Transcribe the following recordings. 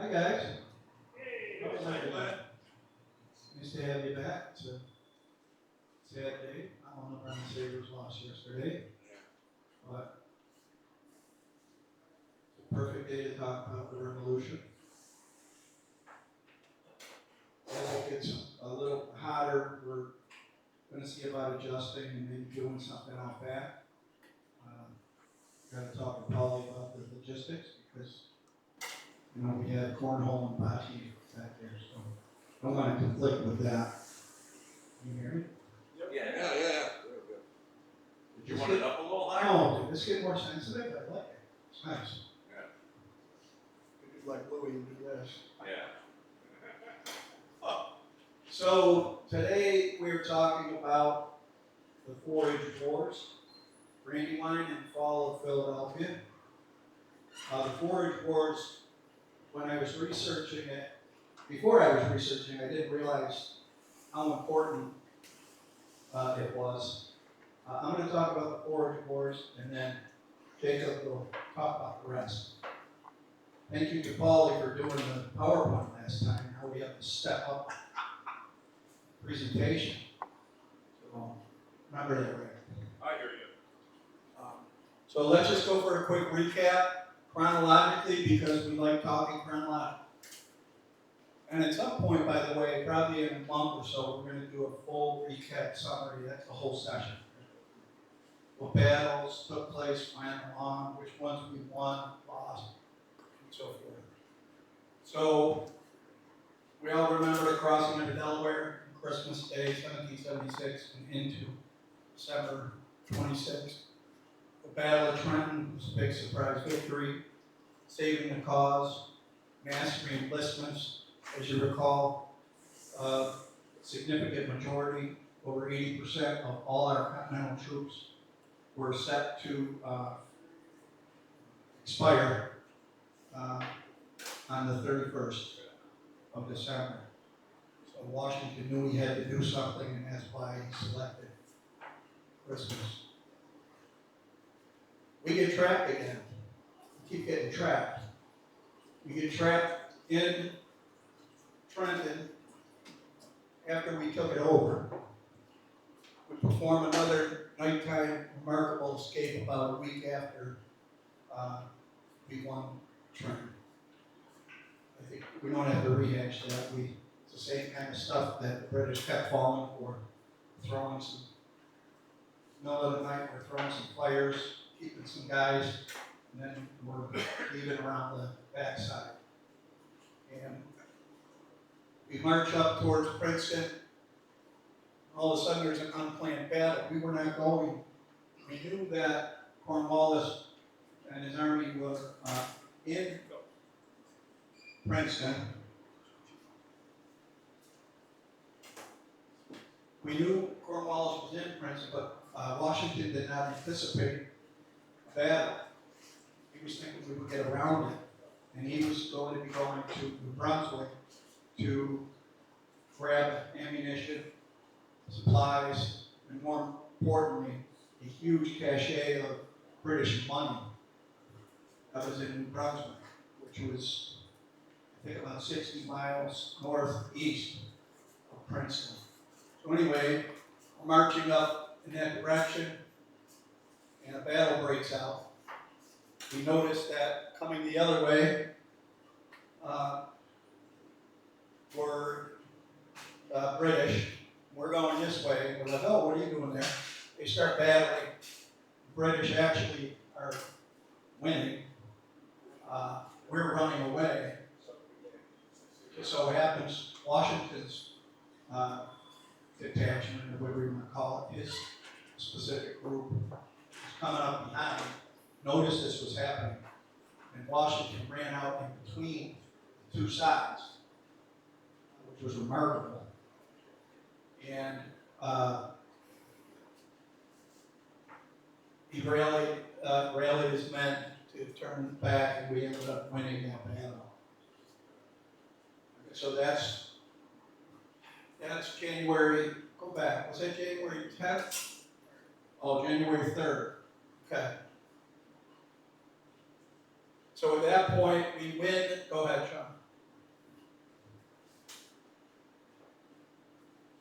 Hi guys. How was everyone? Nice to have you back. It's a sad day. I'm on the Brown Sabres lost yesterday, but it's a perfect day to talk about the revolution. As it gets a little hotter, we're going to see about adjusting and maybe doing something out back. Got to talk to Polly about the logistics because we have cornhole and bocce back there, so don't want to conflict with that. Can you hear me? Yeah. Did you want it up a little higher? No, this get more sensitive. I like it. It's nice. Yeah. You do like Louis and do this. Yeah. So today we're talking about the Forage Wars, Brandywine and fall of Philadelphia. The Forage Wars, when I was researching it, before I was researching, I didn't realize how important it was. I'm going to talk about the Forage Wars, and then Jacob will talk about the rest. Thank you to Paulie for doing the PowerPoint last time. Now we have to step up presentation. So remember that, right? I hear you. So let's just go for a quick recap chronologically because we like talking chronologically. And at some point, by the way, probably in a month or so, we're going to do a full recap summary. That's the whole session. What battles took place, went along, which ones we won, lost, and so forth. So we all remember the crossing of the Delaware, Christmas Day, 1776, and into December 26th. The Battle of Trenton was a big surprise victory, saving the cause, mass reenlistments, as you recall, significant majority, over 80% of all our continental troops were set to expire on the 31st of December. So Washington knew he had to do something, and that's why he selected Christmas. We get trapped again. We keep getting trapped. We get trapped in Trenton after we took it over. We perform another nighttime remarkable escape about a week after we won Trenton. I think we don't have to rehash that. It's the same kind of stuff that the British kept falling for. Throwing some, middle of the night, we're throwing some fires, keeping some guys, and then we're leaving around the backside. And we march up towards Princeton. All of a sudden, there's an unplanned battle. We were not going. We knew that Cornwallis and his army were in Princeton. We knew Cornwallis was in Princeton, but Washington did not anticipate a battle. He was thinking we would get around it, and he was going to be going to New Brunswick to grab ammunition, supplies, and more importantly, a huge cache of British money that was in New Brunswick, which was, I think, about 60 miles northeast of Princeton. So anyway, we're marching up in that direction, and a battle breaks out. We notice that coming the other way were British. We're going this way. We're like, oh, what are you doing there? They start battling. The British actually are winning. We're running away. Just so happens Washington's detachment, or whatever you want to call it, his specific group was coming up behind, noticed this was happening, and Washington ran out in between the two sides, which was remarkable. And he rallied his men to turn back, and we ended up winning that battle. So that's January, go back, was that January 10th? Oh, January 3rd, okay. So at that point, we win, go ahead, Sean.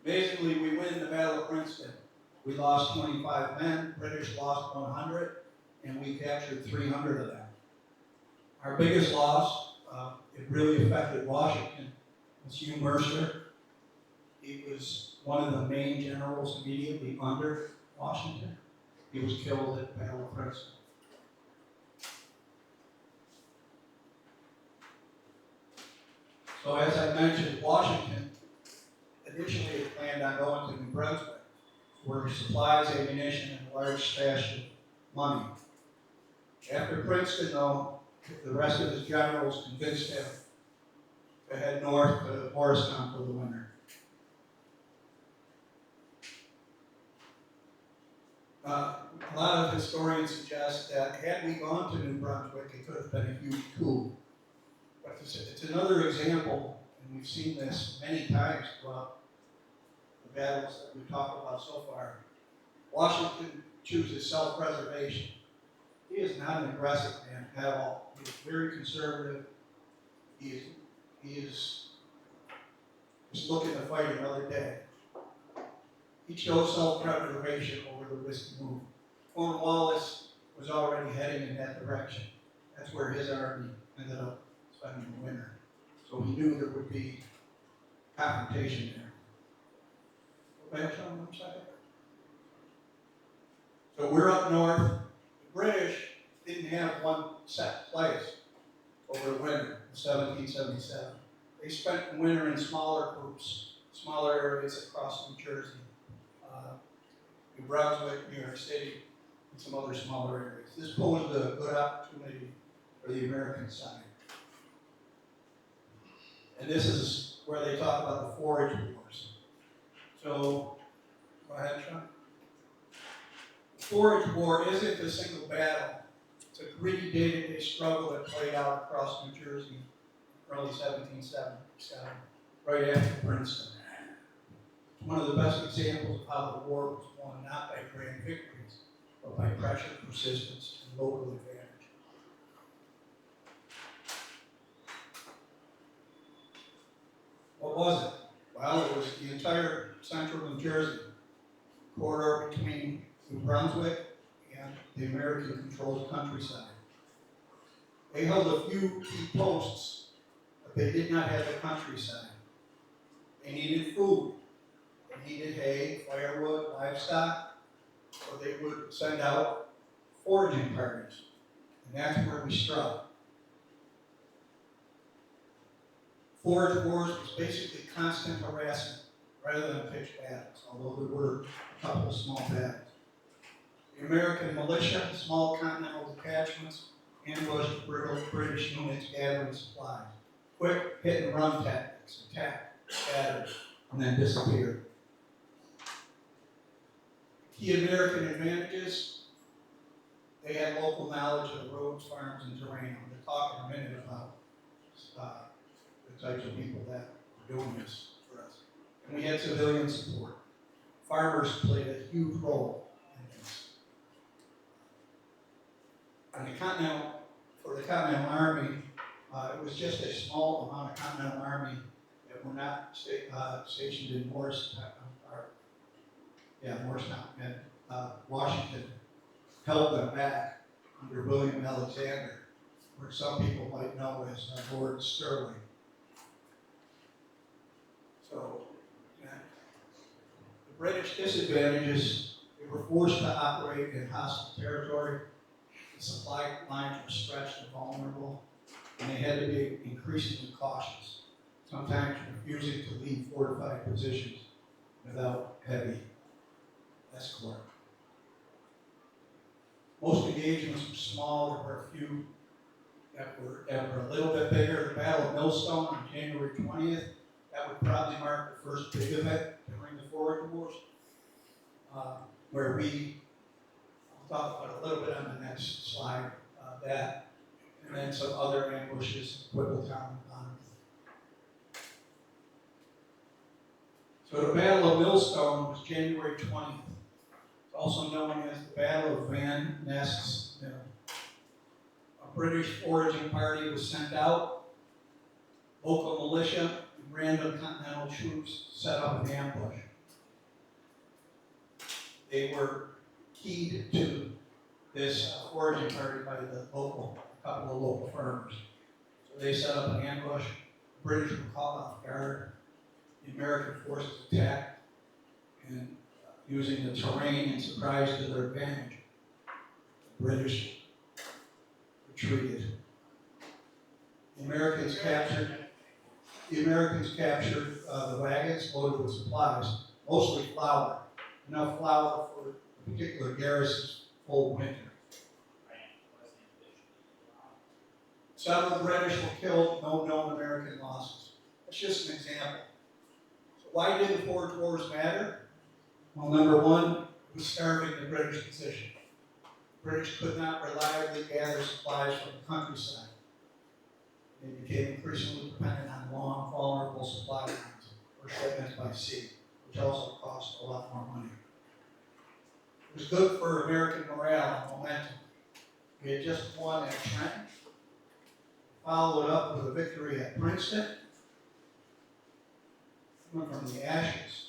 Basically, we win the Battle of Princeton. We lost 25 men, British lost 100, and we captured 300 of them. Our biggest loss, it really affected Washington, was Hugh Mercer. He was one of the main generals immediately under Washington. He was killed at the Battle of Princeton. So as I mentioned, Washington initially had planned on going to New Brunswick, where supplies, ammunition, and a large stash of money. After Princeton, though, the rest of his generals convinced him to head north to Morristown for the winter. A lot of historians suggest that had we gone to New Brunswick, it could have been a huge coup. But it's another example, and we've seen this many times throughout the battles that we've talked about so far. Washington chooses self-preservation. He is not an aggressive man at all. He is very conservative. He is just looking to fight another day. He chose self-preservation over the risky move. Cornwallis was already heading in that direction. That's where his army ended up spending the winter. So he knew there would be confrontation there. Go back on 1 second. So we're up north. The British didn't have one set place over the winter in 1777. They spent the winter in smaller groups, smaller areas across New Jersey, New Brunswick, New York City, and some other smaller areas. This posed a good opportunity for the American side. And this is where they talk about the Forage Wars. So, go ahead, Sean. The Forage War isn't a single battle. It's a gritty day-to-day struggle that played out across New Jersey in early 1777, right after Princeton. It's one of the best examples of how the war was won not by grand victories, but by pressure, persistence, and local advantage. What was it? Well, it was the entire central New Jersey corridor between New Brunswick and the American-controlled countryside. They held a few key posts, but they did not have the countryside. They needed food. They needed hay, firewood, livestock, or they would send out foraging parties. And that's where we struck. Forage wars was basically constant harassment rather than pitched battles, although there were a couple of small battles. The American militia, small continental detachments, ambushed British units gathering supplies. Quick hit and run tactics, attack, scatter, and then disappear. Key American advantages, they had local knowledge of the roads, farms, and terrain. I'm going to talk in a minute about the types of people that were doing this for us. And we had civilian support. Farmers played a huge role in this. And for the Continental Army, it was just a small amount of Continental Army that were not stationed in Morristown. And Washington held them back under William Alexander, or some people might know as Lord Stirling. So, the British disadvantages, they were forced to operate in hostile territory. The supply lines were stretched and vulnerable, and they had to be increasingly cautious, sometimes refusing to leave fortified positions without heavy escort. Most engagements were small. There were a few that were a little bit bigger. The Battle of Millstone on January 20th, that would probably mark the first big event during the Forage Wars, where I'll talk about a little bit on the next slide, that, and then some other ambushes in Quibbletown and Bonneville. So the Battle of Millstone was January 20th. It's also known as the Battle of Van Ness Mill. A British foraging party was sent out. Local militia and random continental troops set up an ambush. they were keyed to this foraging party by the a couple of local farmers. So they set up an ambush. The British were caught off guard. The American forces attacked, and using the terrain and surprise to their advantage, the British retreated. The Americans captured the wagons loaded with supplies, mostly flour, enough flour for a particular garrison's full winter. Several British were killed, no known American losses. That's just an example. So why did the Forage Wars matter? Well, number one, it was starving the British position. The British could not reliably gather supplies from the countryside. They became increasingly dependent on long, vulnerable supply lines or shipments by sea, which also cost a lot more money. It was good for American morale and momentum. We had just won at Trenton, followed up with a victory at Princeton, coming from the ashes,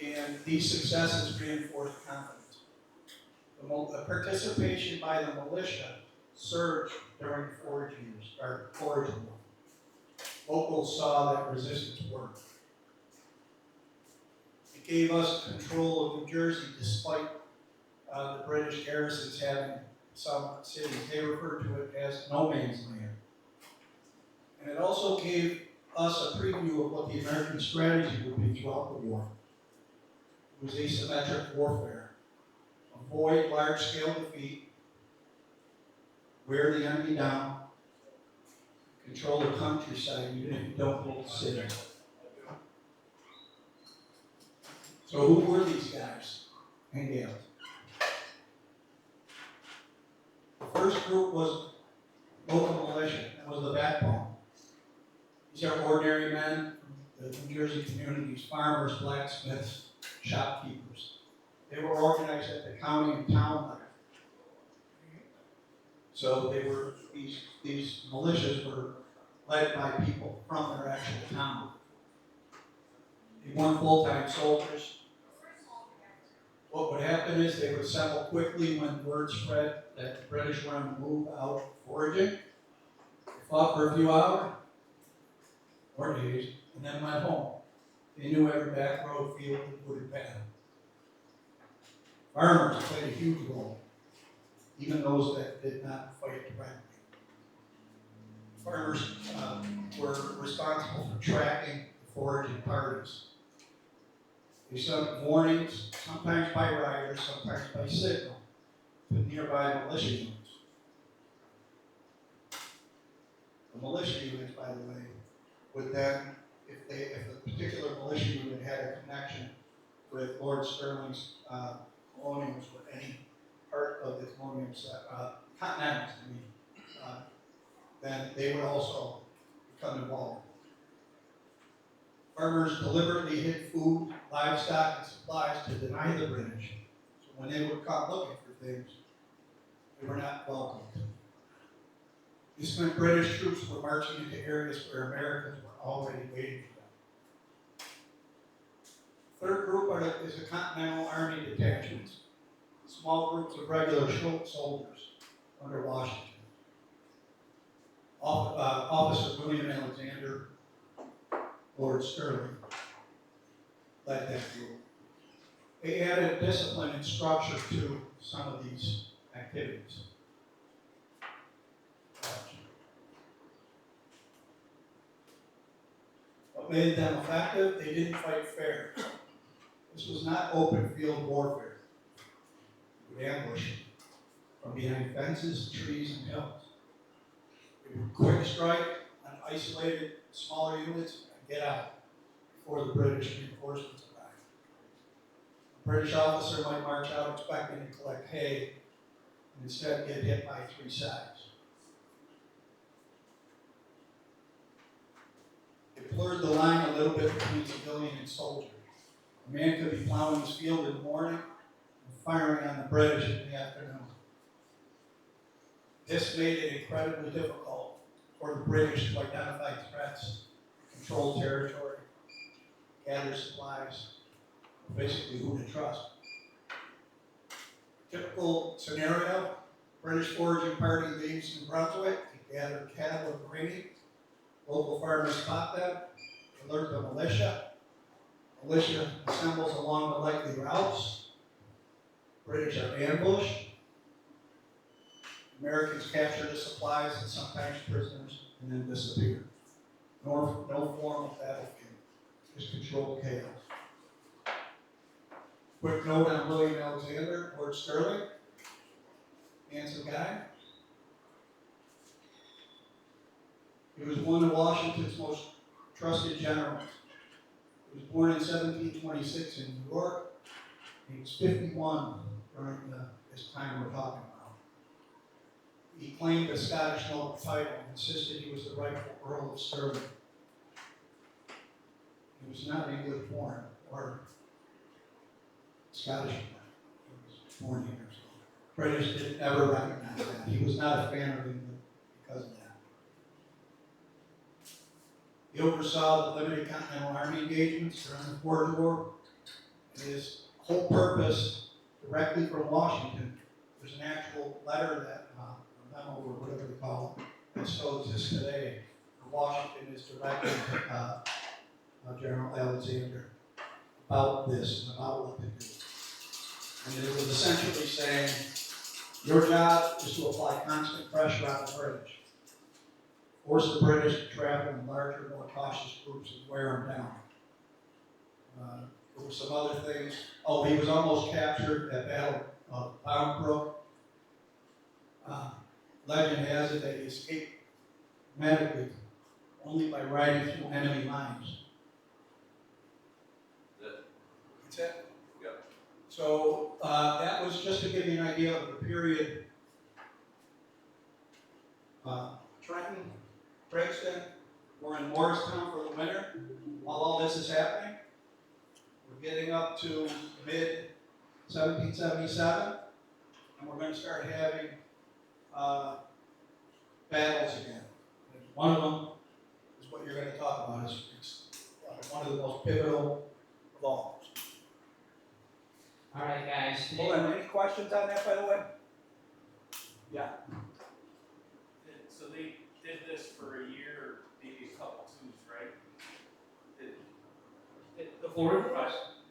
And these successes reinforced confidence. The participation by the militia surged during forage years, or forage war. Locals saw that resistance worked. It gave us control of New Jersey despite the British garrisons having some cities. They referred to it as no man's land. And it also gave us a preview of what the American strategy would be throughout the war. It was asymmetric warfare. Avoid large-scale defeat, wear the enemy down, control the countryside even if you don't hold the city. So who were these guys and gals? The first group was local militia. That was the backbone. These are ordinary men from the New Jersey communities, farmers, blacksmiths, shopkeepers. They were organized at the county and town level. So they were these militias were led by people from their actual town. They weren't full-time soldiers. What would happen is they would assemble quickly when word spread that the British were on the move out foraging. They fought for a few hours or days and then went home. They knew every back road, field, and wooded path. Farmers played a huge role, even those that did not fight directly. Farmers were responsible for tracking the foraging parties. They sent warnings, sometimes by riders, sometimes by signal, to nearby militia units. The militia units, by the way, would then, if a particular militia unit had a connection with Lord Stirling's colonials or any part of the colonials, continentals, then they would also become involved. Farmers deliberately hid food, livestock, and supplies to deny the British. So when they would come looking for things, they were not welcomed. This meant British troops were marching into areas where Americans were already waiting for them. Third group is the Continental Army detachments, small groups of regular soldiers under Washington. Officer William Alexander, Lord Stirling, led that group. They added discipline and structure to some of these activities. What made them effective? They didn't fight fair. This was not open field warfare. They would ambush from behind fences, trees, and hills. They would quick strike on isolated, smaller units and get out before the British reinforcements arrived. A British officer might march out expecting to collect hay and instead get hit by three sides. It blurred the line a little bit between civilian and soldier. A man could be plowing his field in the morning and firing on the British in the afternoon. This made it incredibly difficult for the British to identify threats, control territory, gather supplies, basically who to trust. Typical scenario, British foraging party leaves New Brunswick to gather cattle and grain. Local farmers spot them, alert the militia. Militia assembles along the likely routes. British are ambushed. Americans capture the supplies and sometimes prisoners and then disappear. No formal battlefield, just controlled chaos. Quick note on William Alexander, Lord Sterling, handsome guy. He was one of Washington's most trusted generals. He was born in 1726 in New York. He was 51 during this time we're talking about. He claimed a Scottish noble title and insisted he was the rightful Earl of Stirling. He was not English born or Scottish born. He was born here. So British didn't ever recognize that. He was not a fan of England because of that. He oversaw the limited Continental Army engagements during the Forage War. And his whole purpose, directly from Washington, there's an actual letter that, a memo or whatever they call it, that still exists today. Washington is directing General Alexander about this and about what to do. And it was essentially saying, your job is to apply constant pressure on the British. Force the British to travel in larger, more cautious groups and wear them down. There were some other things. Oh, he was almost captured at Battle of Bound Brook. Legend has it that he escaped medically only by riding through enemy lines. That's it? Yep. So that was just to give you an idea of the period. Trenton, Brixton, we're in Morristown for the winter. While all this is happening, we're getting up to mid-1777, and we're going to start having battles again. And one of them is what you're going to talk about. It's one of the most pivotal of all. All right, guys. Hold on, any questions on that, by the way? Yeah. So they did this for a year, or maybe a couple twos, right? The Forage Wars? Wars?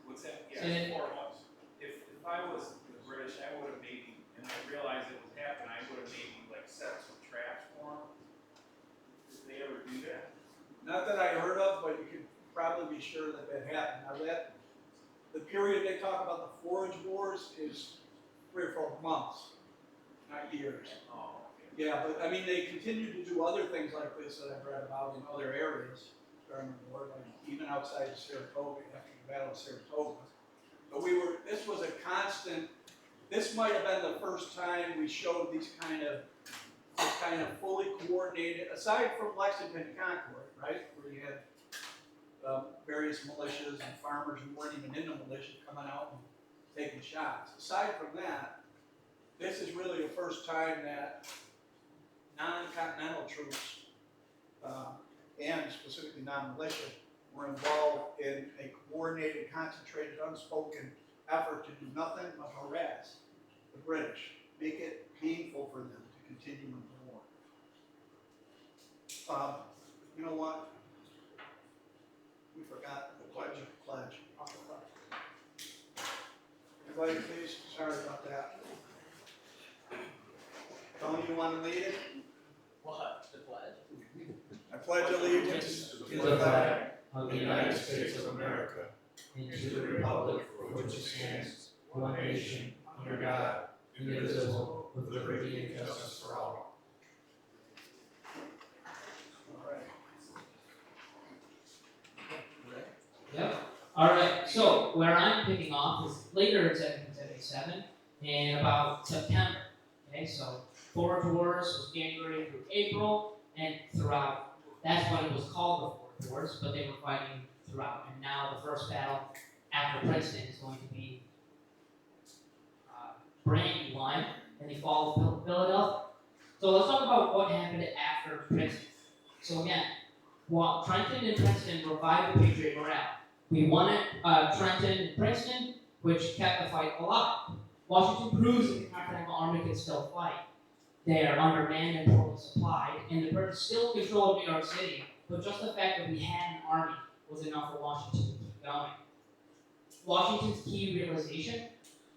What's that? Say it. Yeah, 4 months. If I was the British, I would have maybe, and I realized it was happening, I would have maybe like set some traps for them. Did they ever do that? Not that I heard of, but you could probably be sure that that happened. Now the period they talk about the Forage Wars is 3 or 4 months, not years. Oh, okay. Yeah, but I mean, they continued to do other things like this that I've read about in other areas during the war, like even outside of Saratoga, after the Battle of Saratoga. But this was a constant, this might have been the first time we showed this kind of fully coordinated, aside from Lexington and Concord, right, where you had various militias and farmers who weren't even in the militia coming out and taking shots. Aside from that, this is really the first time that non-continental troops, and specifically non-militia, were involved in a coordinated, concentrated, unspoken effort to do nothing but harass the British, make it painful for them to continue in the war. You know what? We forgot the pledge. Everybody, please. Sorry about that. Tony, you want to lead it? What? The pledge? I pledge allegiance To the flag of the United States of America, and and to the republic for which it stands, one nation, under God, indivisible, with liberty and justice for all. All right. Yep. All right. So where I'm picking off is later in 1777 and about September. Okay. So Forage Wars was January through April and throughout. That's what it was called the Forage Wars, but they were fighting throughout. And now the first battle after Princeton is going to be Brandywine in the fall of Philadelphia. So let's talk about what happened after Princeton. So again, Trenton and Princeton revived the Patriot morale. We won at Trenton and Princeton, which kept the fight alive. Washington proves that the Continental Army can still fight. They are undermanned and poorly supplied, and the British still controlled New York City, but just the fact that we had an army was enough for Washington to keep going. Washington's key realization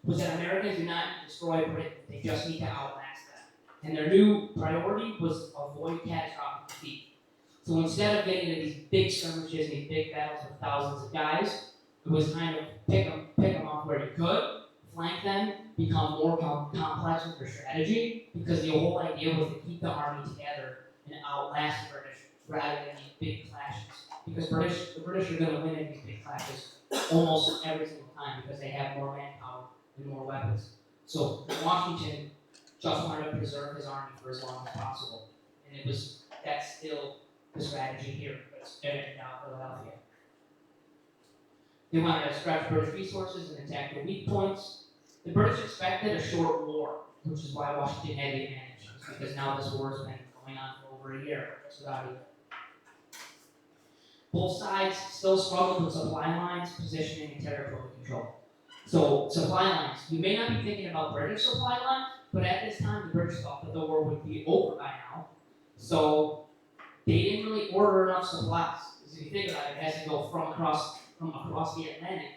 was that Americans do not need to destroy Britain, they just need to outlast them. And their new priority was avoid catastrophic defeat. So instead of getting into these big skirmishes, these big battles with thousands of guys, it was kind of pick them off where you could, flank them, become more complex with their strategy, because the whole idea was to keep the army together and outlast the British rather than these big clashes. Because the British are going to win in these big clashes almost every single time because they have more manpower and more weapons. So Washington just wanted to preserve his army for as long as possible, and that's still the strategy here, but in Philadelphia. They wanted to stretch British resources and attack the weak points. The British expected a short war, which is why Washington had the advantage, because now this war has been going on for over a year without either. Both sides still struggled with supply lines, positioning, and territory control. So, supply lines. You may not be thinking about British supply lines, but at this time, the British thought that the war would be over by now. So, they didn't really order enough supplies. Because if you think about it, it has to go from across the Atlantic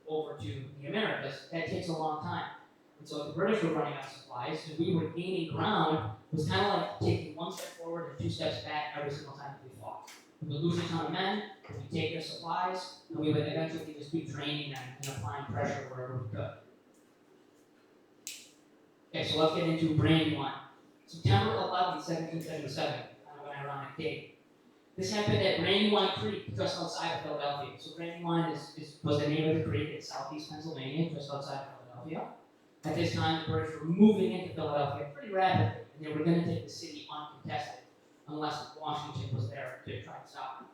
over to the Americas. That takes a long time. And so, if the British were running out of supplies, and we were gaining ground, it was kind of like taking one step forward and two steps back every single time that we fought. We would lose a ton of men, we would take their supplies, and we would eventually just be draining them and applying pressure wherever we could. Okay, so let's get into Brandywine. September 11, 1777, kind of an ironic date. This happened at Brandywine Creek, just outside of Philadelphia. So Brandywine was the name of the creek in southeast Pennsylvania, just outside of Philadelphia. At this time, the British were moving into Philadelphia pretty rapidly, and they were going to take the city uncontested, unless Washington was there to try to stop them.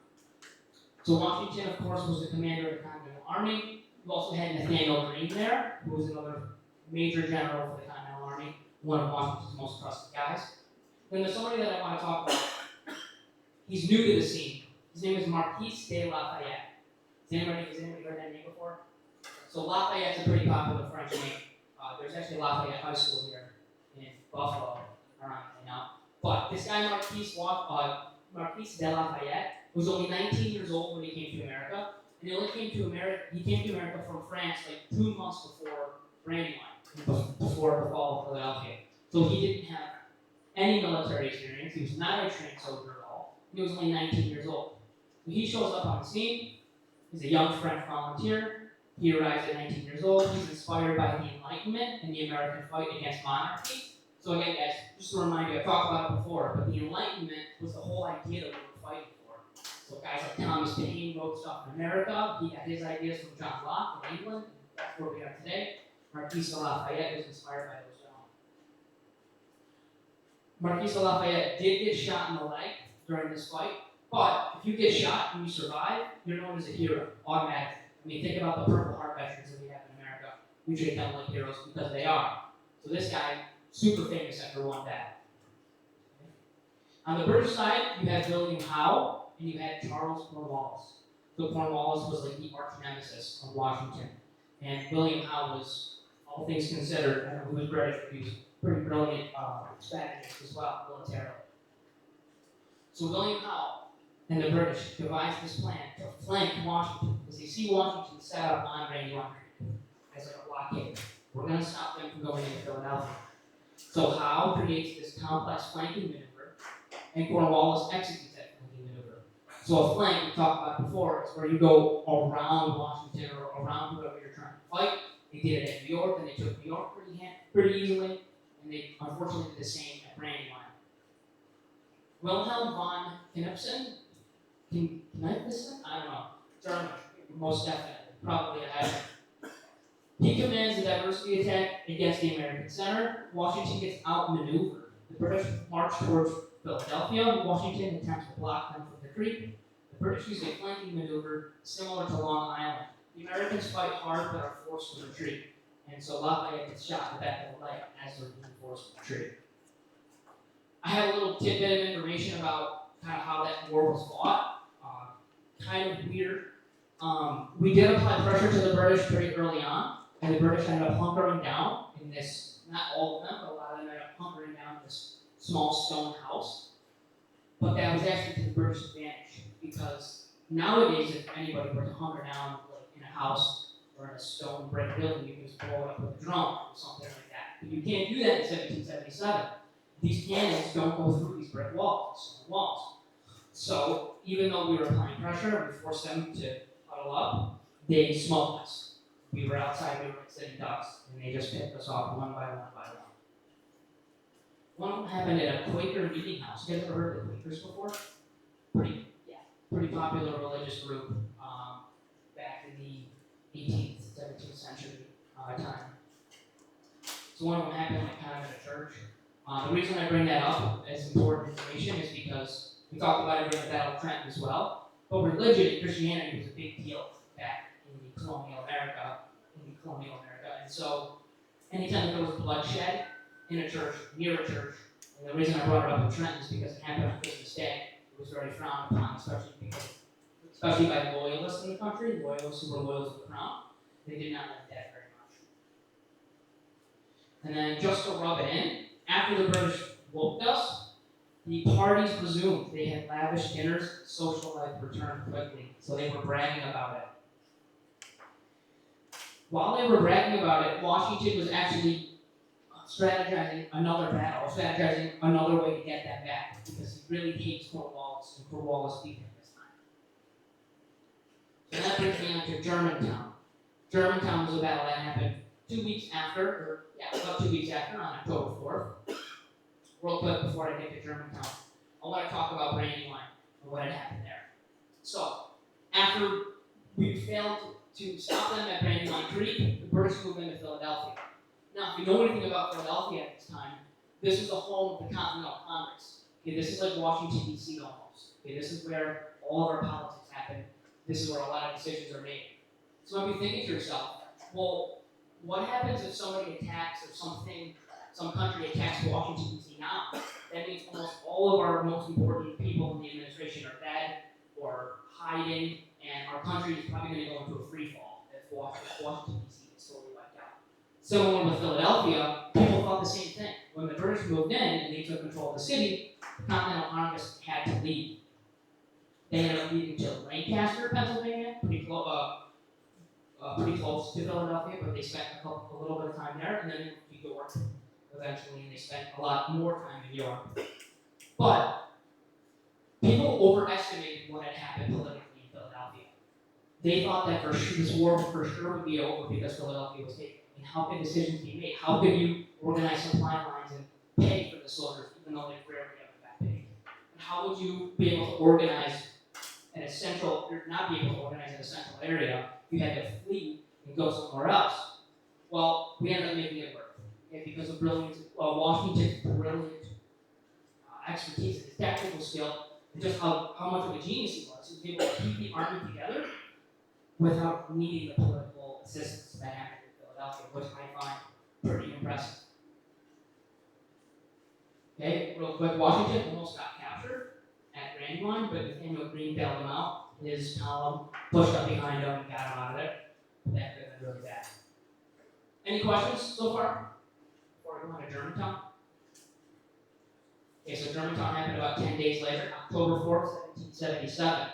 So Washington, of course, was the commander of the Continental Army. You also had Nathaniel Greene there, who was another major general for the Continental Army, one of Washington's most trusted guys. Then there's somebody that I want to talk about. He's new to the scene. His name is Marquis de Lafayette. Has anybody heard that name before? So Lafayette's a pretty popular French name. There's actually Lafayette High School here in Buffalo, around now. But this guy Marquis de Lafayette was only 19 years old when he came to America, and he came to America from France like 2 months before Brandywine, before the fall of Philadelphia. So he didn't have any military experience. He was not a trained soldier at all. He was only 19 years old. So he shows up on the scene. He's a young French volunteer. He arrives at 19 years old. He's inspired by the Enlightenment and the American fight against monarchy. So again, guys, just to remind you, I've talked about it before, but the Enlightenment was the whole idea that we were fighting for. So guys like Thomas Paine wrote stuff in America. He got his ideas from John Locke in England. That's where we are today. Marquis de Lafayette was inspired by those gentlemen. Marquis de Lafayette did get shot in the leg during this fight, but if you get shot and you survive, you're known as a hero, automatically. I mean, think about the Purple Heart veterans that we have in America. We treat them like heroes because they are. So this guy, super famous after one battle. On the British side, you had William Howe and you had Charles Cornwallis. So Cornwallis was like the arch nemesis of Washington. And William Howe was, all things considered, I don't know, he was British, but he was pretty brilliant strategist as well, militarily. So William Howe and the British devised this plan to flank Washington, because they see Washington set up on Brandywine as like a blockade. We're going to stop them from going into Philadelphia. So Howe creates this complex flanking maneuver, and Cornwallis executes that flanking maneuver. So a flank, we talked about before, is where you go around Washington or around whoever you're trying to fight. They did it at New York, and they took New York pretty easily, and they unfortunately did the same at Brandywine. Wilhelm von Knipsen, Knipsen? I don't know. German, most definitely. Probably ahead. He commands the diversity attack against the American center. Washington gets outmaneuvered. The British march towards Philadelphia. Washington attempts to block them from the creek. The British use a flanking maneuver similar to Long Island. The Americans fight hard but are forced to retreat. And so Lafayette gets shot in the back of the leg as they're being forced to retreat. I have a little tidbit of information about kind of how that war was fought. kind of weird. We did apply pressure to the British pretty early on, and the British ended up hunkering down in this, not all of them, but a lot of them ended up hunkering down in this small stone house. But that was actually to the British advantage, because nowadays, if anybody were to hunker down like in a house or in a stone brick building, you can just blow it up with a drone or something like that. But you can't do that in 1777. These cannons don't go through these brick walls, stone walls. So even though we were applying pressure and we forced them to huddle up, they smoked us. We were outside, we were sitting ducks, and they just picked us off one by one by one. One of them happened at a Quaker meeting house. You guys ever heard of the Quakers before? Pretty popular religious group back in the 18th, 17th century time. So one of them happened like kind of at a church. The reason I bring that up as important information is because we talked about it during the Battle of Trenton as well. But religion and Christianity was a big deal back in colonial America. And so anytime there was bloodshed in a church, near a church, and the reason I brought it up in Trenton is because it happened on Christmas Day. It was very frowned upon, especially by loyalists in the country, loyalists who were loyal to the crown. They did not like that very much. And then just to rub it in, after the British whooped us, the parties presumed they had lavish dinners, social life returned quickly, so they were bragging about it. While they were bragging about it, Washington was actually strategizing another battle, strategizing another way to get that back, because he really hates Cornwallis, and Cornwallis beat him this time. So that brings me on to Germantown. Germantown was a battle that happened 2 weeks after, about 2 weeks after, on October 4th. Real quick before I get to Germantown, I want to talk about Brandywine and what had happened there. So, after we failed to stop them at Brandywine Creek, the British moved into Philadelphia. Now, if you know anything about Philadelphia at this time, this was the home of the Continental Congress. Okay, this is like Washington, D.C. almost. Okay, this is where all of our politics happen. This is where a lot of decisions are made. So when you think to yourself, well, what happens if somebody attacks or some country attacks Washington, D.C. now? That means almost all of our most important people in the administration are dead or hiding, and our country is probably going to go into a free fall if Washington, D.C. is totally wiped out. Similar with Philadelphia, people thought the same thing. When the British moved in and they took control of the city, the Continental Congress had to leave. They ended up leaving to Lancaster, Pennsylvania, pretty close to Philadelphia, but they spent a little bit of time there, and then to York eventually, and they spent a lot more time in York. But people overestimated what had happened politically in Philadelphia. They thought that this war for sure would be over because Philadelphia was taken. And how could decisions be made? How could you organize supply lines and pay for the soldiers, even though they rarely ever got paid? And how would you be able to organize an essential, or not be able to organize an essential area? You had to flee and go somewhere else. Well, we ended up making it work. Okay, because of Washington's brilliant expertise and his tactical skill, and just how much of a genius he was. He was able to keep the army together without needing the political assistance that happened in Philadelphia, which I find pretty impressive. Okay, real quick, Washington almost got captured at Brandywine, but Nathaniel Greene bailed him out. His column pushed up behind him and got him out of there. That could have been really bad. Any questions so far? Before we go on to Germantown? Okay, so Germantown happened about 10 days later, October 4th, 1777.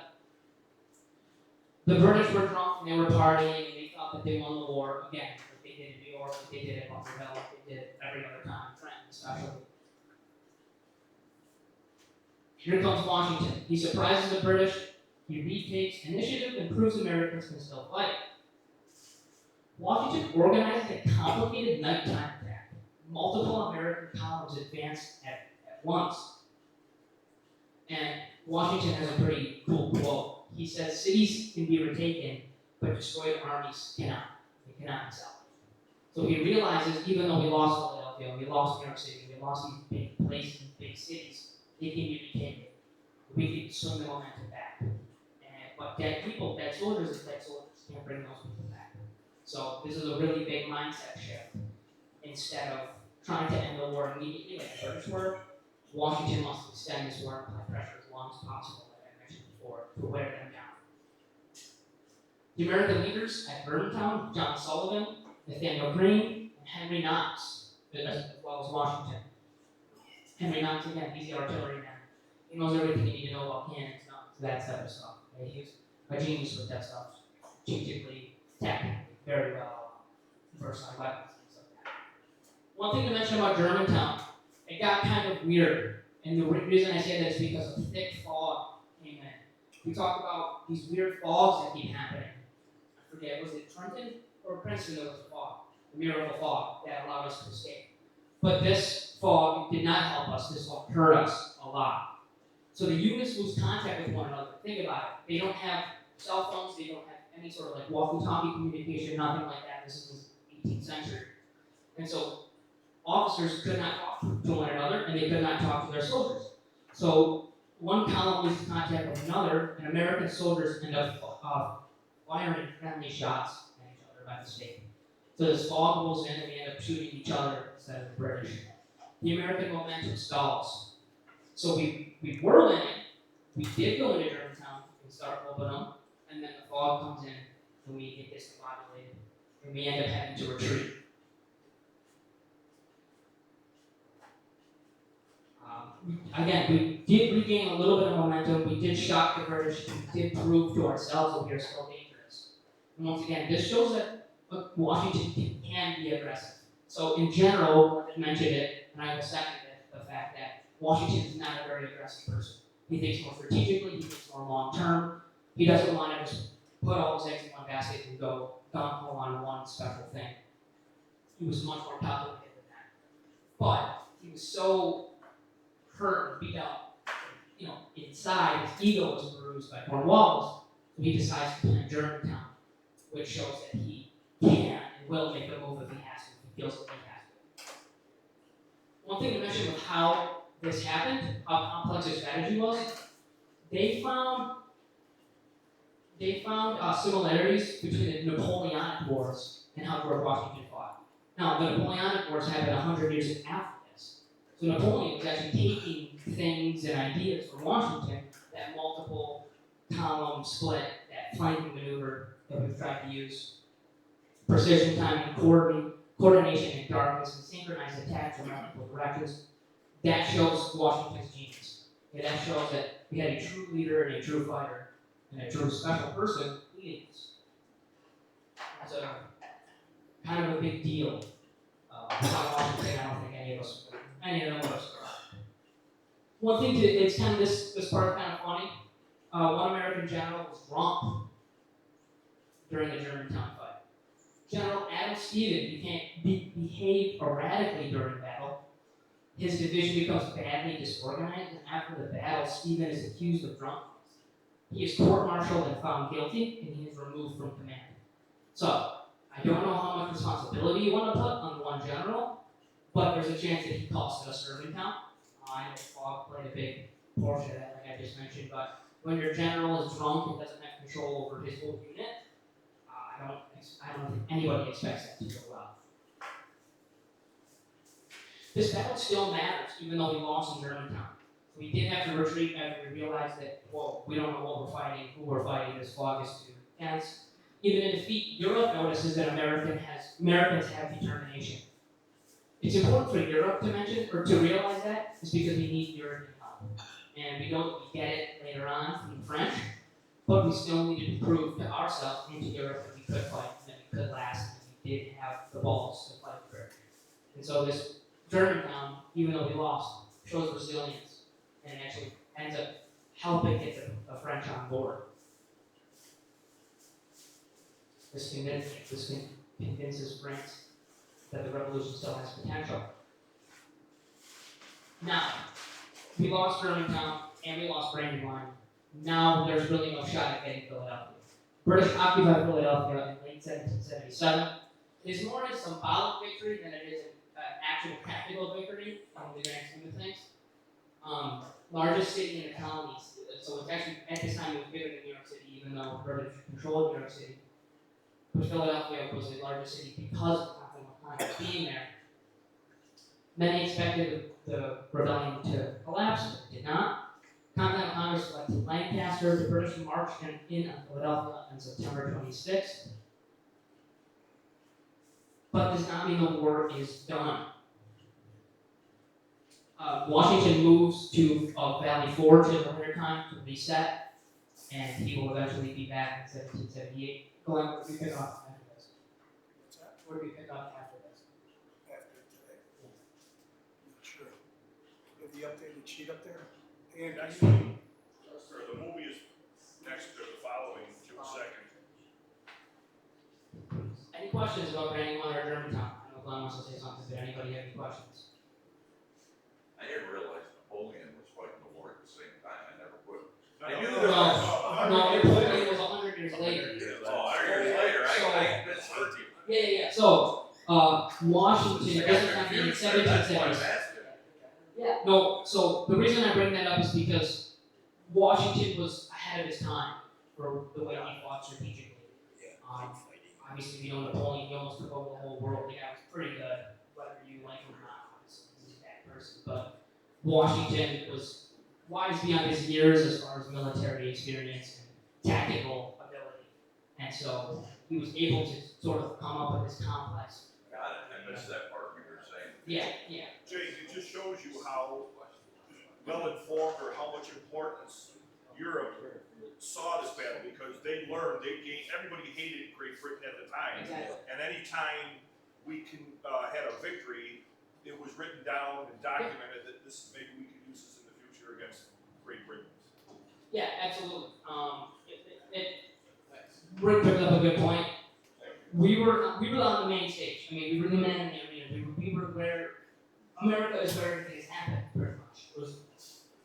The British were drunk and they were partying and they thought that they won the war again, like they did in New York, like they did at Bunker Hill, like they did every other time, Trenton especially. Here comes Washington. He surprises the British, he retakes initiative and proves Americans can still fight. Washington organized a complicated nighttime attack. Multiple American columns advanced at once. And Washington has a pretty cool quote. He says, cities can be retaken, but destroyed armies cannot. They cannot be salvaged. So he realizes, even though we lost Philadelphia, we lost New York City, we lost these big places, big cities, they can be retaken. We can swing the momentum back. But dead soldiers is dead soldiers. Can't bring those people back. So this is a really big mindset shift. Instead of trying to end the war immediately like the British were, Washington wants to extend this war and apply pressure as long as possible, like I mentioned before, to wear them down. The American leaders at Germantown, John Sullivan, Nathaniel Greene, and Henry Knox, as well as Washington. Henry Knox, again, he's the artillery man. He knows everything you need to know about cannons, guns, that type of stuff. Okay? He was a genius with that stuff, strategically, tactically, very well versed on weapons and stuff like that. One thing to mention about Germantown, it got kind of weird, and the reason I say that is because a thick fog came in. We talk about these weird fogs that keep happening. I forget, was it Trenton or Princeton that was a fog? The miracle fog that allowed us to escape. But this fog did not help us. This fog hurt us a lot. So the units lose contact with one another. Think about it. They don't have cell phones. They don't have any sort of like walkie-talkie communication, nothing like that. This is the 18th century. And so officers could not talk to one another, and they could not talk to their soldiers. So one column loses contact with another, and American soldiers end up firing friendly shots at each other by mistake. So this fog rolls in, and we end up shooting each other instead of the British. The American momentum stalls. So we were winning. We did go into Germantown and start opening them, and then the fog comes in, and we get discombobulated, and we end up having to retreat. Again, we did regain a little bit of momentum. We did shock the British. We did prove to ourselves that we are still dangerous. And once again, this shows that Washington can be aggressive. So in general, I mentioned it, and I will second it, the fact that Washington is not a very aggressive person. He thinks more strategically, he thinks more long-term. He doesn't want to just put all his eggs in one basket and go gung-ho on one special thing. He was much more calculated than that. But he was so hurt and beat up, inside, his ego was bruised by Cornwallis, so he decides to plan Germantown, which shows that he can and will make a move if he has to, if he feels that he has to. One thing to mention with how this happened, how complex his strategy was, they found similarities between the Napoleonic Wars and how George Washington fought. Now, the Napoleonic Wars happened 100 years after this. So Napoleon was actually taking things and ideas from Washington, that multiple column split, that flanking maneuver that we've tried to use, precision timing, coordination in darkness, and synchronized attacks from multiple directions. That shows Washington's genius. And that shows that we had a true leader and a true fighter and a true special person leading us. It's a kind of a big deal. Without Washington, I don't think any of them would have survived. One thing it's kind of this part's kind of funny. One American general was drunk during the Germantown fight. General Adam Stevens behaved erratically during battle. His division becomes badly disorganized, and after the battle, Stephen is accused of drunkenness. He is court-martialed and found guilty, and he is removed from command. So, I don't know how much responsibility you want to put on one general, but there's a chance that he cost us Germantown. I know fog played a big portion of that, like I just mentioned, but when your general is drunk and doesn't have control over his whole unit, I don't think anybody expects that to go well. This battle still matters, even though we lost in Germantown. We did have to retreat after we realized that, we don't know what we're fighting, who we're fighting, this fog is too dense. Even in defeat, Europe notices that Americans have determination. It's important for Europe to mention, or to realize that, is because we need European help. And we get it later on from the French, but we still needed to prove to ourselves and to Europe that we could fight, and that we could last, and we did have the balls to fight for it. And so this Germantown, even though we lost, shows resilience, and actually ends up helping get the French on board. This convinces France that the revolution still has potential. Now, we lost Germantown and we lost Brandywine. Now there's really no shot at getting Philadelphia. British occupied Philadelphia in late 1777. It is more a symbolic victory than it is an actual practical victory in the grand scheme of things. Largest city in the colonies, so it's actually, at this time, it was bigger than New York City, even though British controlled New York City. But Philadelphia was the largest city because of Continental Congress being there. Many expected the rebellion to collapse, but it did not. Continental Congress selected Lancaster to the British marched in on Philadelphia on September 26th. But does not mean the war is done. Washington moves to Valley Forge in the wintertime to reset, and he will eventually be back in 1778. Glenn, where do we pick up after this? What's that? Where do we pick up after this? After today? Not sure. You have the updated sheet up there? And Next week, or the movie is next or the following June 2nd. Any questions about Brandywine or Germantown? I know Glenn wants to say something, but anybody have any questions? I didn't realize Napoleon was fighting the war at the same time. I never would. I knew there that- No, Napoleon was 100 years later. Oh, 100 years later, I misheard you. Yeah. So, Washington I got doesn't have any confused there, that's why I'm 1776. asking. Yeah, no, so the reason I bring that up is because Washington was ahead of his time for the way he fought strategically. Obviously, we know Napoleon, he almost took over the whole world. The guy was pretty good, whether you like him or not, obviously, he's a bad person. But Washington was wise beyond his years as far as military experience and tactical ability. And so he was able to sort of come up with this complex. Got it, I missed that part when you were saying. Yeah. Jake, it just shows you how well informed or how much importance Europe saw this battle, because they learned, they gained, everybody hated Great Britain at the time. Exactly. And anytime we had a victory, it was written down and documented that this, maybe we could use this in the future against Great Britain. Yeah, absolutely. Rick brings up a good point. We were on the main stage. I mean, we were the men in the arena. We were where America is where things happen, pretty much.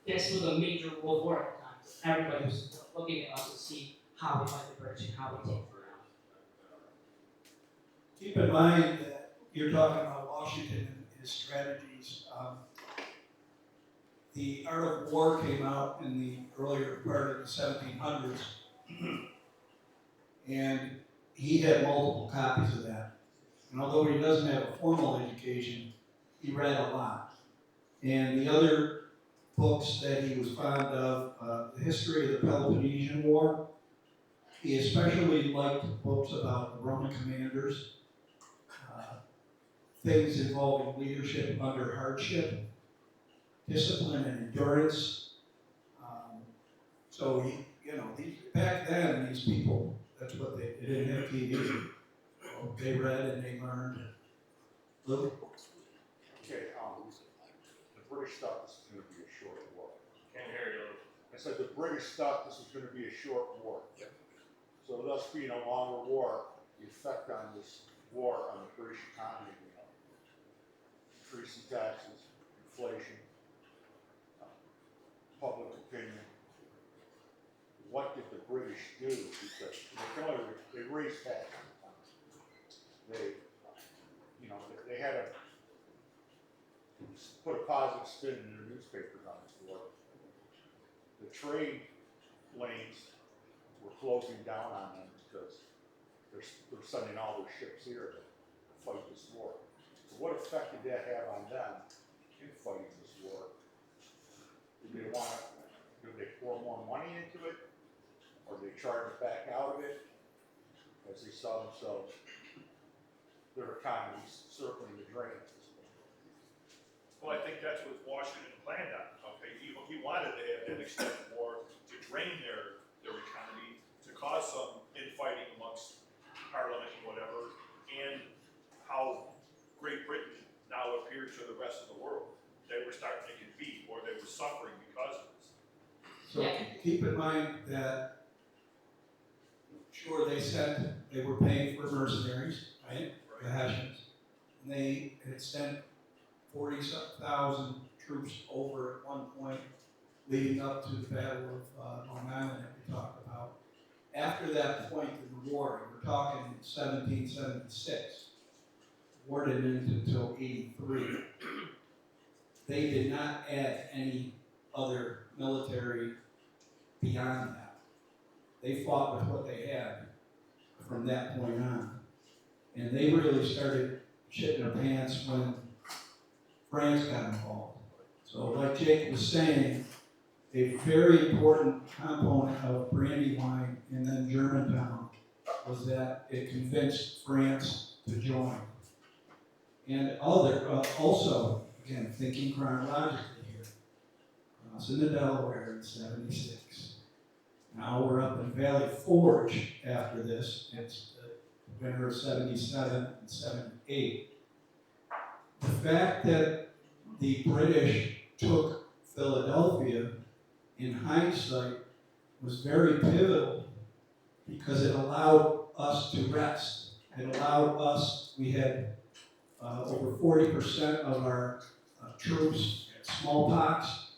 This was a major world war at the time. Everybody was looking at us to see how we fight the British and how we take them around. keep in mind that you're talking about Washington and his strategies. The Art of War came out in the earlier part of the 1700s, and he had multiple copies of that. And although he doesn't have a formal education, he read a lot. And the other books that he was fond of, the history of the Peloponnesian War, he especially liked books about the Roman commanders, things involving leadership under hardship, discipline and endurance. So back then, these people, that's what they didn't have TV. So they read and they learned. Luke? Okay, the British thought this was gonna be a short war. Can't hear you. I said the British thought this was gonna be a short war. Yep. So thus being a longer war, the effect on this war on the British economy, increasing taxes, inflation, public opinion. What did the British do? Because they raised taxes. They had to put a positive spin in their newspapers on this war. The trade lanes were closing down on them because they're sending all their ships here to fight this war. So what effect did that have on them in fighting this war? Did they pour more money into it? Or did they charge it back out of it as they saw themselves, their economies circling the drain at this point? Well, I think that's what Washington planned on, okay? He wanted to have that extended war to drain their economy, to cause some infighting amongst Parliament and whatever, and how Great Britain now appeared to the rest of the world. They were starting to get beat, or they were suffering because of this. So keep in mind that, sure, they were paying for mercenaries, right? The Hessians. And they had sent 40,000 troops over at one point, leading up to the Battle of Long Island that we talked about. After that point in the war, we're talking 1776. The war didn't end until 83. They did not add any other military beyond that. They fought with what they had from that point on. And they really started shitting their pants when France got involved. So like Jake was saying, a very important component of Brandywine and then Germantown was that it convinced France to join. And also, again, thinking chronologically here, crossing the Delaware in '76. Now we're up in Valley Forge after this. It's the winter of '77 and '78. The fact that the British took Philadelphia, in hindsight, was very pivotal because it allowed us to rest. It allowed us, we had over 40% of our troops had smallpox.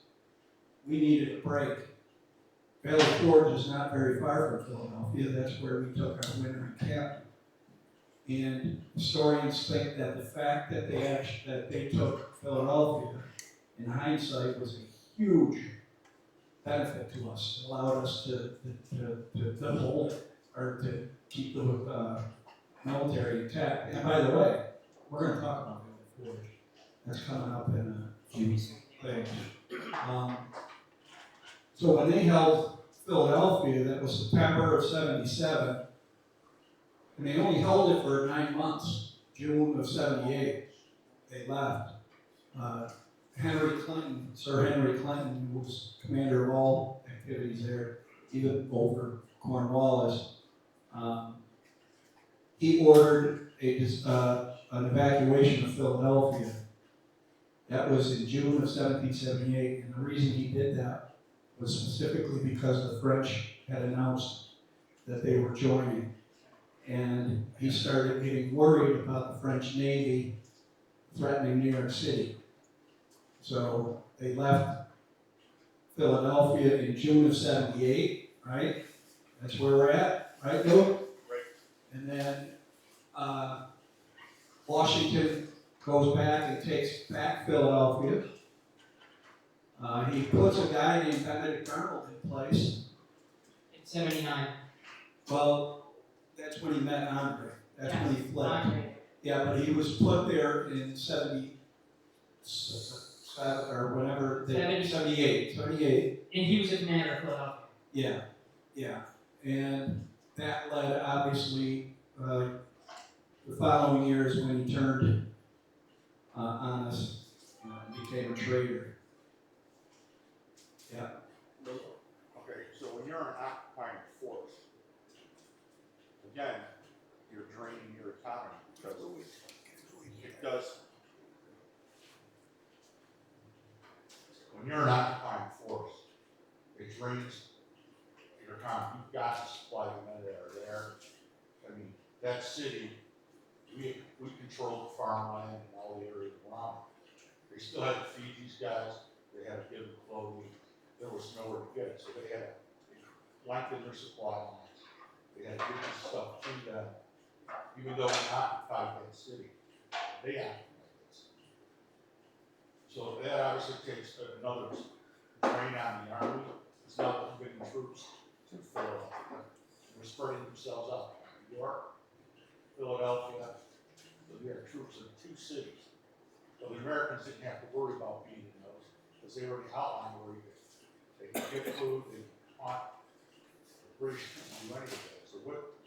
We needed a break. Valley Forge is not very far from Philadelphia. That's where we took our winter encampment. And historians think that the fact that they took Philadelphia, in hindsight, was a huge benefit to us. It allowed us to hold it, or to keep the military intact. And by the way, we're going to talk about Valley Forge. That's coming up in a few things. So when they held Philadelphia, that was September of '77, and they only held it for 9 months. June of '78, they left. Sir Henry Clinton, who was commander of all activities there, even over Cornwallis, he ordered an evacuation of Philadelphia. That was in June of 1778, and the reason he did that was specifically because the French had announced that they were joining. And he started getting worried about the French Navy threatening New York City. So they left Philadelphia in June of '78, right? That's where we're at, right, Lou? Right. And then Washington goes back and takes back Philadelphia. He puts a guy named Benedict Arnold in place. In '79. Well, that's when he met Andre. That's when he fled. Andre. Yeah, but he was put there in '77 or whatever. 78. And he was the commander of Philadelphia. Yeah. And that led, obviously, the following years when he turned on us and became a traitor. Yeah. Okay, so when you're an occupying force, again, you're draining your economy because it does. When you're an occupying force, it drains your economy. You've got to supply the men that are there. I mean, that city, we controlled the farmland and all the areas around. They still had to feed these guys. They had to give them clothing. There was nowhere to get it, so they had to lengthen their supply lines. They had to give this stuff to them, even though we occupied that city. They occupied that city. So that obviously takes another drain on the army. It's not moving troops to Philadelphia. They're spreading themselves out. New York, Philadelphia. So we had troops in 2 cities. So the Americans didn't have to worry about being in those because they already outlined where you could. They could get food, they want the British to do anything. So what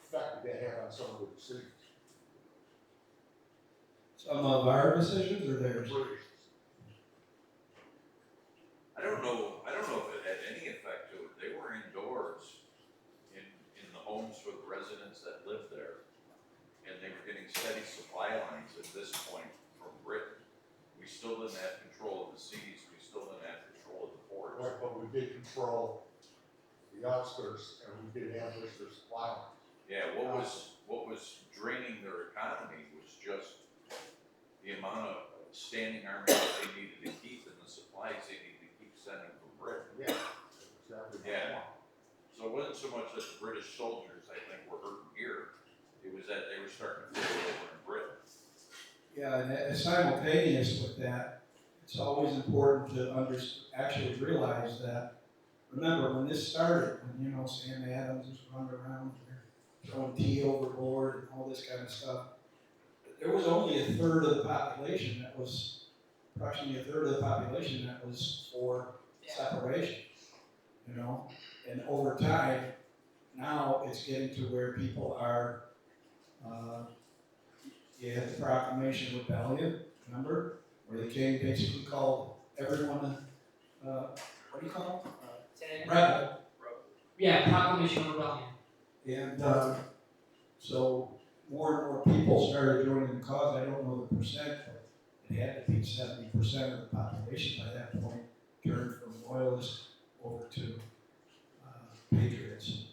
effect did that have on some of the decisions? Some of our decisions or The theirs? British. I don't know if it had any effect to it. They were indoors in the homes for the residents that lived there. And they were getting steady supply lines at this point from Britain. We still didn't have control of the seas. We still didn't have control of the ports. Right, but we did control the outskirts and we did ambush their supply lines. Yeah, what was draining their economy was just the amount of standing armies that they needed to keep and the supplies they needed to keep sending from Britain. Yeah. Exactly. Yeah. So it wasn't so much that the British soldiers, I think, were hurting here. It was that they were starting to feel over in Britain. Yeah, and simultaneous with that, it's always important to actually realize that. Remember when this started, when Sam Adams was running around throwing tea overboard and all this kind of stuff, there was only approximately a third of the population that was for separation, you know? And over time, now it's getting to where people are, you had the Proclamation of Rebellion, remember? Where the king basically called everyone, what do you call them? Rebel. Yeah, Proclamation of Rebellion. And so more and more people started joining the cause. I don't know the percent, but it had to be 70% of the population by that point turned from loyalists over to patriots.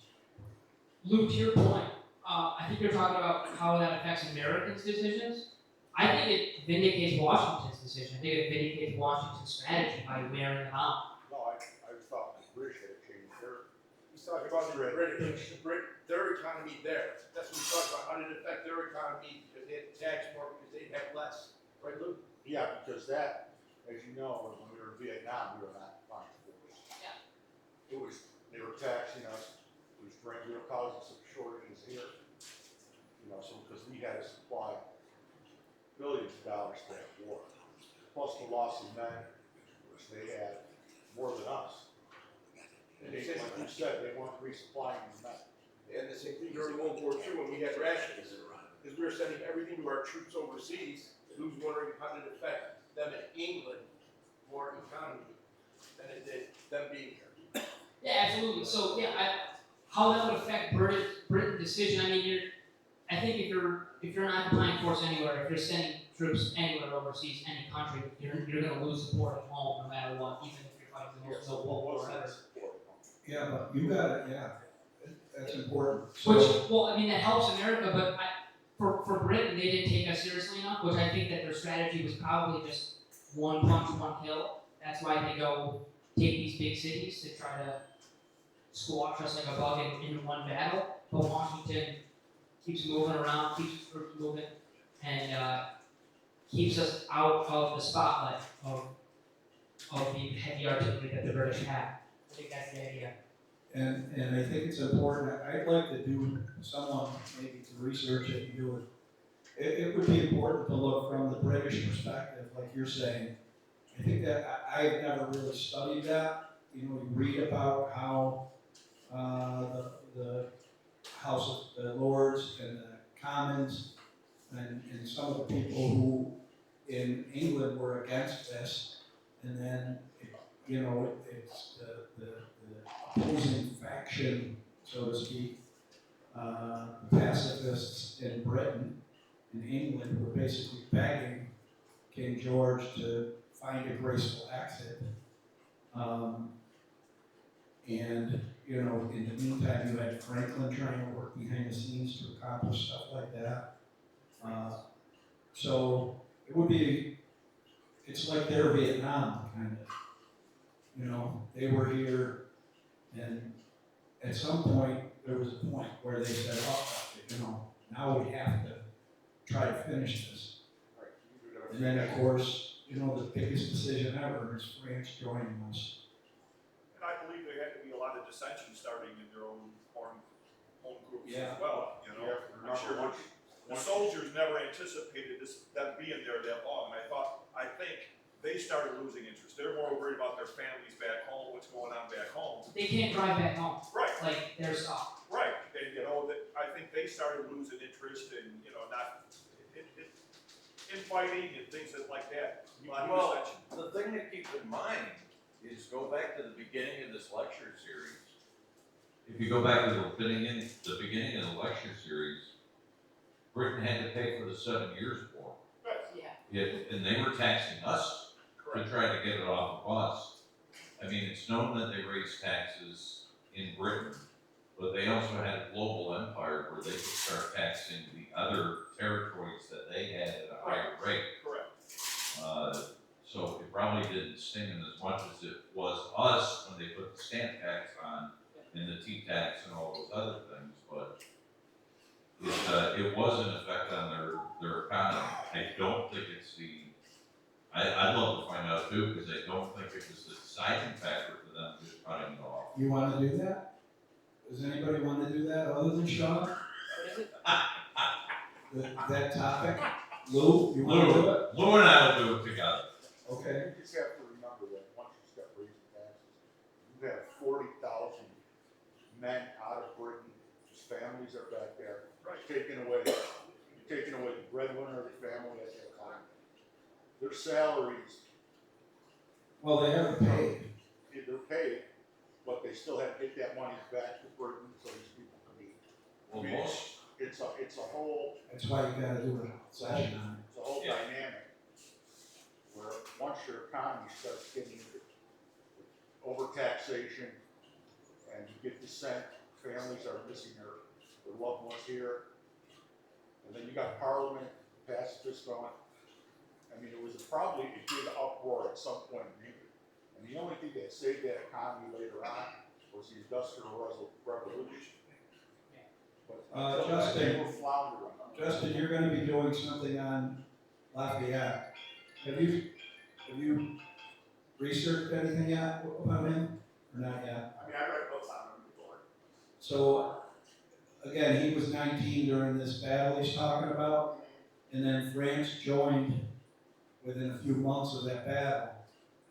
Luke, to your point, I think you're talking about how that affects Americans' decisions. I think it vindicates Washington's decision. I think it vindicates Washington's strategy by wearing them out. No, I thought the British had changed their, He's talking about the British, their economy there. That's what he's talking about. How did it affect their economy because they had to tax more because they have less, right, Luke? yeah, because that, as you know, when we were in Vietnam, we were not fine force. Yeah. It was, they were taxing us, it was we were causing some shortages here. You know, so because we had to supply billions of dollars to that war, plus the loss of men, which they had more than us. And they, like you said, they weren't resupplying the men. And the same thing during World War II when we had rations. Because we were sending everything to our troops overseas, and who's wondering how did it affect them in England more economy than it did them being here. Yeah, absolutely. So how that would affect Britain's decision? I mean, I think if you're not occupying force anywhere, if you're sending troops anywhere overseas, any country, you're going to lose support at home no matter what, even if you're fighting the most civil war or whatever. Yeah, but you got it, yeah. That's important. Well, I mean, that helps America, but for Britain, they didn't take us seriously enough, which I think that their strategy was probably just one punch, one kill. That's why they go take these big cities to try to squash us like a bug in one battle. But Washington keeps moving around, keeps moving, and keeps us out of the spotlight of the heavy artillery that the British have. I think that's the idea. And I think it's important. I'd like to do someone maybe to research it and do it. It would be important to look from the British perspective, like you're saying. I think that I've never really studied that. You know, you read about how the House of the Lords and the Commons and some of the people who in England were against this, and then it's the opposing faction, so to speak, the pacifists in Britain, in England, were basically begging King George to find a graceful exit. And, you know, in the meantime, you had Franklin trying to work behind the scenes to accomplish stuff like that. So it would be, it's like their Vietnam, kind of. You know, they were here, and at some point, there was a point where they said, oh, you know, now we have to try to finish this. And then, of course, you know, the biggest decision ever is France joining us. And I believe there had to be a lot of dissension starting in their own groups Yeah. as well, you know. I'm sure the soldiers never anticipated them being there that long, and I think they started losing interest. They're more worried about their families back home, what's going on back home. They can't drive back home. Right. Like, they're stopped. Right, and you know, I think they started losing interest in, you know, not, in fighting and things like that. A lot of Well, dissension. the thing to keep in mind is go back to the beginning of this lecture series. If you go back to the beginning of the lecture series, Britain had to pay for the 7 Years' War. Yeah. And they were taxing us to Correct. try to get it off of us. I mean, it's known that they raised taxes in Britain, but they also had a global empire where they could start taxing the other territories that they had at a higher rate. Correct. So it probably didn't sting them as much as it was us when they put the stamp tax on and the tea tax and all those other things, but it was an effect on their economy. I don't think it's I'd love to find out too, because I don't think it was the deciding factor for them just cutting it off. You want to do that? Does anybody want to do that other than Sean? What is it? That topic? Lou, you want to do it? Lou and I will do it together. Okay. You just have to remember that once you start raising taxes, taking away the breadwinner of the family at that time. Their salaries, Well, they haven't paid. they're paid, but they still have to get that money back to Britain so these people can eat. Well, I mean, most, It's a whole, That's why you gotta do a session on it. it's a whole Yeah. dynamic where once your economy starts getting overtaxation and you get dissent, families are missing their loved ones here. And then you got Parliament, pacifist going. I mean, it was probably a big uproar at some point in history. And the only thing that saved that economy later on was the Industrial Revolution. But until then, Justin. they were floundering. Justin, you're gonna be doing something on Lafayette. Have you researched anything yet about him, or not yet? I mean, I read books on him before. So, again, he was 19 during this battle he's talking about, and then France joined within a few months of that battle.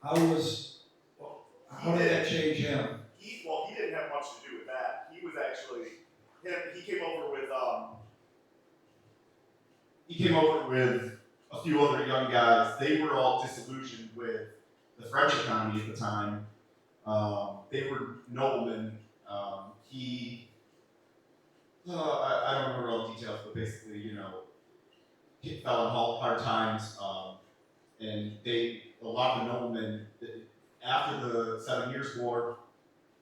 How did that change him? He didn't have much to do with that. He was actually, he came over with a few other young guys. They were all disillusioned with the French economy at the time. They were noblemen. I don't remember all the details, but basically, he fell in hard times. And a lot of the noblemen, after the 7 Years' War,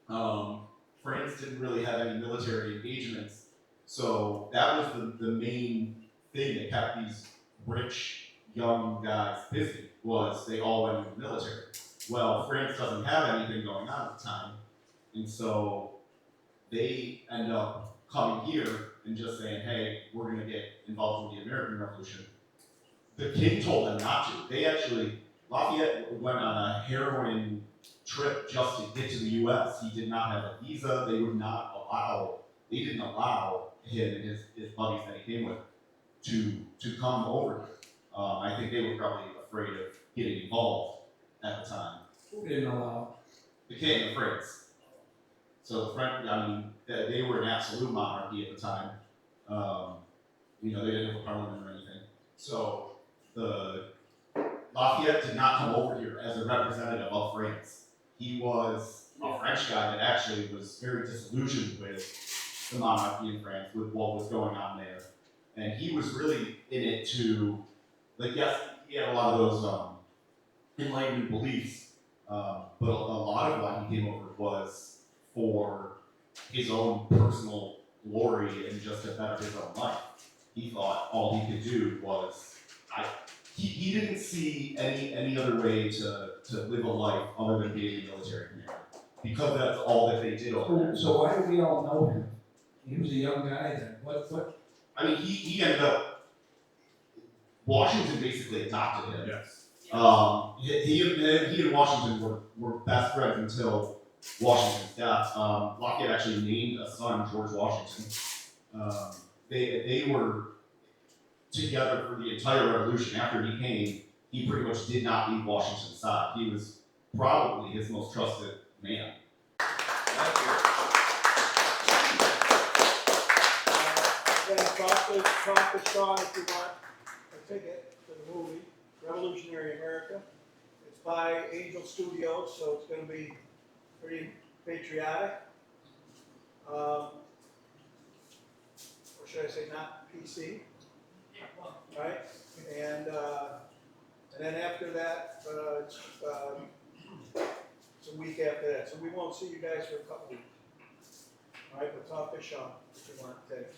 France didn't really have any military engagements. So that was the main thing that kept these rich young guys busy, was they all went into the military. Well, France doesn't have anything going on at the time, and so they end up coming here and just saying, hey, we're gonna get involved with the American Revolution. The king told them not to. Lafayette went on a heroin trip just to get to the US. He did not have a visa. They didn't allow him and his buddies that he came with to come over here. I think they were probably afraid of getting involved at the time. Who didn't allow? The king of France. So the French, they were an absolute monarchy at the time. They didn't have a parliament or anything. So Lafayette did not come over here as a representative of France. He was a French guy that actually was very disillusioned with the monarchy in France, with what was going on there. And he was really in it to, yes, he had a lot of those enlightenment beliefs, but a lot of why he came over was for his own personal glory and just to better his own life. He thought all he could do was, he didn't see any other way to live a life other than being a military commander, because that's all that they did over there. So why do we all know him? He was a young guy then. What? I mean, he ended up, Washington basically adopted him. Yes. He and Washington were best friends until Washington's death. Lafayette actually named a son George Washington. They were together for the entire revolution. After he came, he pretty much did not leave Washington's side. He was probably his most trusted man. Then talk to Sean if you want a ticket to the movie, Revolutionary America. It's by Angel Studios, so it's gonna be pretty patriotic. Or should I say not PC, right? And then after that, it's a week after that, so we won't see you guys for a couple weeks. All right, but talk to Sean if you want, thanks.